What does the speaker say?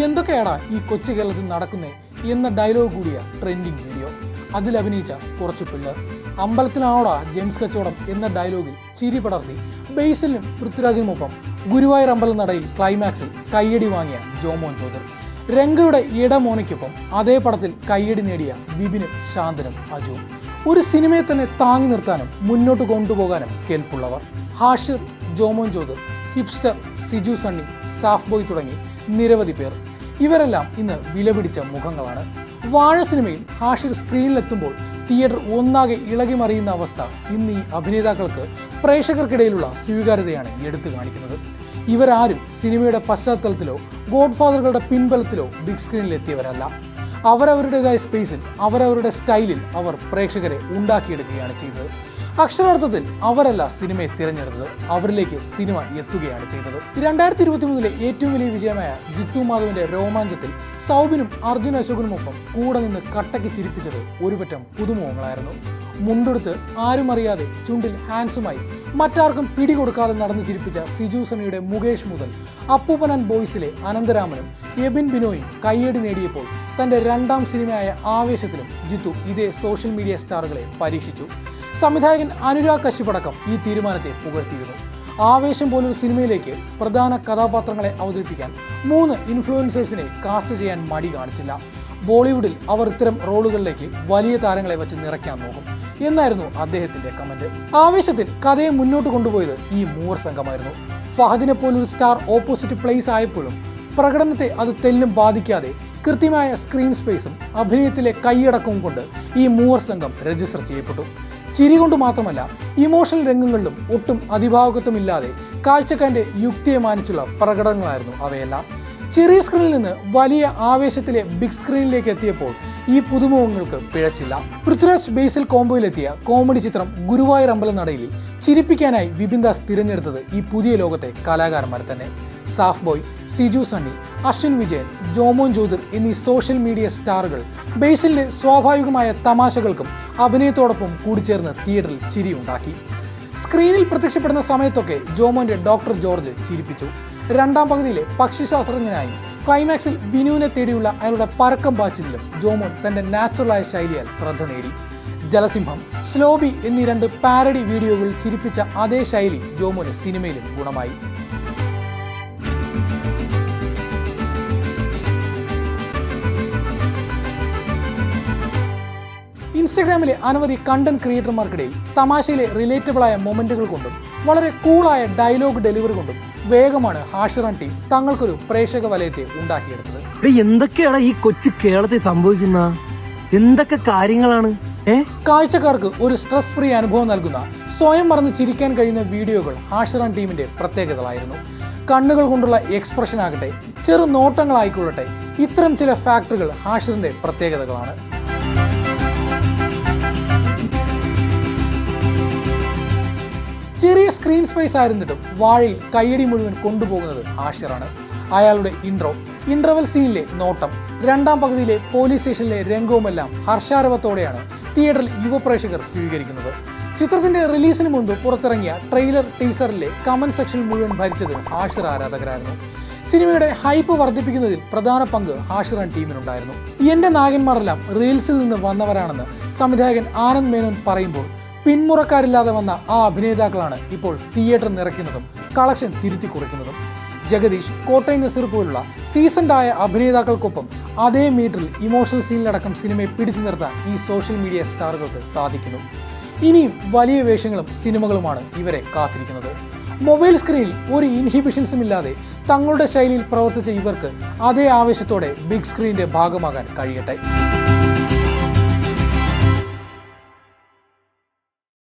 എന്തൊക്കെയാടാ ഈ കൊച്ചു കേരളത്തിൽ നടക്കുന്നേ എന്ന ഡയലോഗ് കൂടിയ ട്രെൻഡിങ് വീഡിയോ. അതിൽ അഭിനയിച്ച കുറച്ച് പിള്ളേർ. അമ്പലത്തിലാണോടാ ജെയിംസ് കച്ചവടം എന്ന ഡയലോഗിൽ ചിരി പടർത്തി ബേസിലിനും പൃഥ്വിരാജിനുമൊപ്പം ഗുരുവായൂർ അമ്പലം നടയിൽ ക്ലൈമാക്സിൽ കയ്യടി വാങ്ങിയ ജോമോൻ ജോർജ്. രംഗയുടെ ഇടമോനയ്ക്കൊപ്പം അതേ പടത്തിൽ കയ്യടി നേടിയ ബിബിനും ശാന്തനും അജുവും. ഒരു സിനിമയെ തന്നെ താങ്ങി നിർത്താനും മുന്നോട്ട് കൊണ്ടുപോകാനും കെൽപ്പുള്ളവർ. Hashir, Jomon George, Hipster, Siju Sunny, Saaf boy തുടങ്ങി നിരവധി പേർ. ഇവരെല്ലാം ഇന്ന് വിലപിടിച്ച മുഖങ്ങളാണ്. വാഴ സിനിമയിൽ ഹാഷിർ സ്ക്രീനിലെത്തുമ്പോൾ തിയേറ്റർ ഒന്നാകെ ഇളകി മറിയുന്ന അവസ്ഥ ഇന്ന് ഈ അഭിനേതാക്കൾക്ക് പ്രേക്ഷകർക്കിടയിലുള്ള സ്വീകാര്യതയാണ് എടുത്തു കാണിക്കുന്നത്. ഇവരാരും സിനിമയുടെ പശ്ചാത്തലത്തിലോ ഗോഡ് ഫാദറുകളുടെ പിൻബലത്തിലോ ബിഗ് സ്ക്രീനിലെത്തിയവരല്ല. അവരവരുടേതായ സ്പേസിൽ അവരവരുടെ സ്റ്റൈലിൽ അവർ പ്രേക്ഷകരെ ഉണ്ടാക്കിയെടുക്കുകയാണ് ചെയ്തത്. അക്ഷരാർത്ഥത്തിൽ അവരല്ല സിനിമയെ തിരഞ്ഞെടുത്തത്, അവരിലേക്ക് സിനിമ എത്തുകയാണ് ചെയ്തത്. 2023 ഏറ്റവും വലിയ വിജയമായ ജിത്തു മാധവന്റെ രോമാഞ്ചത്തിൽ സൗബിനും അർജുൻ അശോകനുമൊപ്പം കൂടെ നിന്ന് കട്ടയ്ക്ക് ചിരിപ്പിച്ചത് ഒരുപറ്റം പുതുമുഖങ്ങളായിരുന്നു. മുണ്ടെടുത്ത് ആരും അറിയാതെ ചുണ്ടിൽ ഹാൻസുമായി മറ്റാർക്കും പിടികൊടുക്കാതെ നടന്നു ചിരിപ്പിച്ച സിജു സണ്ണിയുടെ മുകേഷ് മുതൽ അപ്പൂപ്പൻ ആൻഡ് ബോയ്സിലെ അനന്തരാമനും എബിൻ ബിനോയും കയ്യടി നേടിയപ്പോൾ തന്റെ രണ്ടാം സിനിമയായ ആവേശത്തിലും ജിത്തു ഇതേ സോഷ്യൽ മീഡിയ സ്റ്റാറുകളെ പരീക്ഷിച്ചു. സംവിധായകൻ അനുരാഗ് കശ്യപടക്കം ഈ തീരുമാനത്തെ പുകഴ്ത്തിയിരുന്നു. ആവേശം പോലൊരു സിനിമയിലേക്ക് പ്രധാന കഥാപാത്രങ്ങളെ അവതരിപ്പിക്കാൻ 3 ഇൻഫ്ലുവൻസേഴ്സിനെ കാസ്റ്റ് ചെയ്യാൻ മടി കാണിച്ചില്ല. ബോളിവുഡിൽ അവർ ഇത്തരം റോളുകളിലേക്ക് വലിയ താരങ്ങളെ വെച്ച് നിറയ്ക്കാൻ നോക്കും എന്നായിരുന്നു അദ്ദേഹത്തിന്റെ കമന്റ്. ആവേശത്തിൽ കഥയെ മുന്നോട്ട് കൊണ്ടുപോയത് ഈ മൂവർ സംഘമായിരുന്നു. ഫഹദിനെ പോലൊരു സ്റ്റാർ ഓപ്പോസിറ്റ് പ്ലേസ് ആയപ്പോഴും പ്രകടനത്തെ അത് തെല്ലും ബാധിക്കാതെ കൃത്യമായ സ്ക്രീൻ സ്പേസും അഭിനയത്തിലെ കൈയടക്കവും കൊണ്ട് ഈ മൂവർ സംഘം രജിസ്റ്റർ ചെയ്യപ്പെട്ടു. ചിരി കൊണ്ട് മാത്രമല്ല, ഇമോഷണൽ രംഗങ്ങളിലും ഒട്ടും അതിഭാവകത്വമില്ലാതെ കാഴ്ചക്കാരന്റെ യുക്തിയെ മാനിച്ചുള്ള പ്രകടനങ്ങളായിരുന്നു അവയെല്ലാം. ചെറിയ സ്ക്രീനിൽ നിന്ന് വലിയ ആവേശത്തിലെ ബിഗ് സ്ക്രീനിലേക്ക് എത്തിയപ്പോൾ ഈ പുതുമുഖങ്ങൾക്ക് പിഴച്ചില്ല. പൃഥ്വിരാജ് ബേസിൽ കോംബോയിലെത്തിയ കോമഡി ചിത്രം ഗുരുവായൂർ അമ്പലം നടയിൽ ചിരിപ്പിക്കാനായി വിപിൻ ദാസ് തിരഞ്ഞെടുത്തത് ഈ പുതിയ ലോകത്തെ കലാകാരന്മാരെ തന്നെ. സാഫ് ബോയ്, സിജു സണ്ണി, അശ്വിൻ വിജയൻ, ജോമോൻ ജ്യോതിർ എന്നീ സോഷ്യൽ മീഡിയ സ്റ്റാറുകൾ ബേസിലിന്റെ സ്വാഭാവികമായ തമാശകൾക്കും അഭിനയത്തോടൊപ്പം കൂടിച്ചേർന്ന് തിയേറ്ററിൽ ചിരിയുണ്ടാക്കി. സ്ക്രീനിൽ പ്രത്യക്ഷപ്പെടുന്ന സമയത്തൊക്കെ ജോമോന്റെ ഡോക്ടർ ജോർജ് ചിരിപ്പിച്ചു. രണ്ടാം പകുതിയിലെ പക്ഷിശാസ്ത്രജ്ഞനായും ക്ലൈമാക്സിൽ ബിനുവിനെ തേടിയുള്ള അയാളുടെ പരക്കം പാച്ചിലും ജോമോൻ തന്റെ നാച്ചുറലായ ശൈലിയാൽ ശ്രദ്ധ നേടി. ജലസിംഹം, സ്ലോബി എന്നീ 2 പാരഡി വീഡിയോകളിൽ ചിരിപ്പിച്ച അതേ ശൈലി ജോമോന് സിനിമയിലും ഗുണമായി. ഇൻസ്റ്റഗ്രാമിലെ അനവധി കണ്ടന്റ് ക്രിയേറ്റർമാർക്കിടയിൽ തമാശയിലെ റിലേറ്റബിളായ മൊമെന്റുകൾ കൊണ്ടും വളരെ കൂളായ ഡയലോഗ് ഡെലിവറി കൊണ്ടും വേഗമാണ് ഹാഷിർ ടീം തങ്ങൾക്കൊരു പ്രേക്ഷക വലയത്തെ ഉണ്ടാക്കിയെടുത്തത്. എന്തൊക്കെയാണ് ഈ കൊച്ചു കേരളത്തിൽ സംഭവിക്കുന്ന എന്തൊക്കെ കാര്യങ്ങളാണ്? കാഴ്ചക്കാർക്ക് ഒരു സ്ട്രെസ് ഫ്രീ അനുഭവം നൽകുന്ന സ്വയം മറന്ന് ചിരിക്കാൻ കഴിയുന്ന വീഡിയോകൾ ഹാഷിർ ടീമിന്റെ പ്രത്യേകതകളായിരുന്നു. കണ്ണുകൾ കൊണ്ടുള്ള എക്സ്പ്രഷൻ ആകട്ടെ, ചെറു നോട്ടങ്ങളായിക്കൊള്ളട്ടെ, ഇത്തരം ചില ഫാക്ടറുകൾ ഹാഷിറിന്റെ പ്രത്യേകതകളാണ്. ചെറിയ സ്ക്രീൻ സ്പേസ് ആയിരുന്നിട്ടും വാഴയിൽ കയ്യടി മുഴുവൻ കൊണ്ടുപോകുന്നത് ഹാഷിറാണ്. അയാളുടെ ഇന്റർവൽ സീനിലെ നോട്ടം, രണ്ടാം പകുതിയിലെ പോലീസ് സ്റ്റേഷനിലെ രംഗവുമെല്ലാം ഹർഷാരവത്തോടെയാണ് തിയേറ്ററിൽ യുവപ്രേക്ഷകർ സ്വീകരിക്കുന്നത്. ചിത്രത്തിന്റെ റിലീസിന് മുൻപ് പുറത്തിറങ്ങിയ ട്രെയിലർ ടീസറിലെ കമന്റ് സെക്ഷൻ മുഴുവൻ ഭരിച്ചത് ഹാഷിർ ആരാധകരായിരുന്നു. സിനിമയുടെ ഹൈപ്പ് വർദ്ധിപ്പിക്കുന്നതിൽ പ്രധാന പങ്ക് ഹാഷിർ ടീമിനുണ്ടായിരുന്നു. എന്റെ നായകന്മാരെല്ലാം റീൽസിൽ നിന്ന് വന്നവരാണെന്ന് സംവിധായകൻ ആനന്ദ് മേനോൻ പറയുമ്പോൾ പിന്മുറക്കാരില്ലാതെ വന്ന ആ അഭിനേതാക്കളാണ് ഇപ്പോൾ തിയേറ്റർ നിറയ്ക്കുന്നതും കളക്ഷൻ തിരുത്തി കുറിക്കുന്നതും. ജഗദീഷ്, കോട്ടയം നസീർ പോലുള്ള സീസൺഡായ അഭിനേതാക്കൾക്കൊപ്പം അതേ മീറ്ററിൽ ഇമോഷണൽ സീനിലടക്കം സിനിമയെ പിടിച്ചു നിർത്താൻ ഈ സോഷ്യൽ മീഡിയ സ്റ്റാറുകൾക്ക് സാധിക്കുന്നു. ഇനിയും വലിയ വേഷങ്ങളും സിനിമകളുമാണ് ഇവരെ കാത്തിരിക്കുന്നത്. മൊബൈൽ സ്ക്രീനിൽ ഒരു ഇൻഹിബിഷൻസും ഇല്ലാതെ തങ്ങളുടെ ശൈലിയിൽ പ്രവർത്തിച്ച ഇവർക്ക് അതേ ആവേശത്തോടെ ബിഗ് സ്ക്രീനിന്റെ ഭാഗമാകാൻ കഴിയട്ടെ.